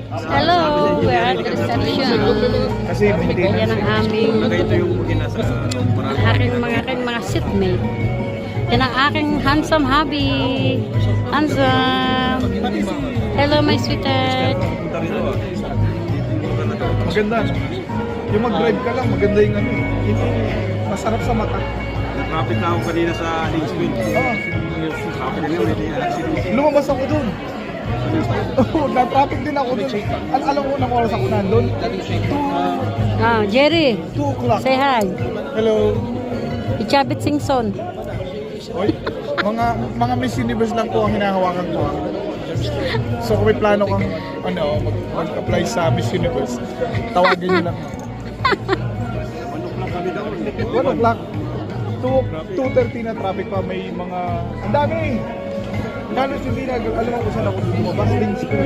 Hello, we are at the reception. Kasi maintenance. Yan ang aming Ito yung ginasa. aking mga seatmate. Yan ang aking handsome hubby. Handsome. Hello, my sweetheart. Maganda. Yung mag-drive ka lang, maganda yung ano eh. Masarap sa mata. Traffic na ako kanina sa Lingsfield. Traffic na yun, hindi accident. Lumabas ako dun. Na-traffic din ako dun. Alam mo nang oras ako nandun? Jerry, 2 o'clock. say hi. Hello. Ichabit Singson. Oy, mga Miss Universe lang po ang hinahawakan ko. So kung may plano kang mag-apply sa Miss Universe, tawagin niyo lang. 1 o'clock. 2:30 na traffic pa, may mga ang dami. Halos hindi na alam mo kung saan ako lumabas, links ko.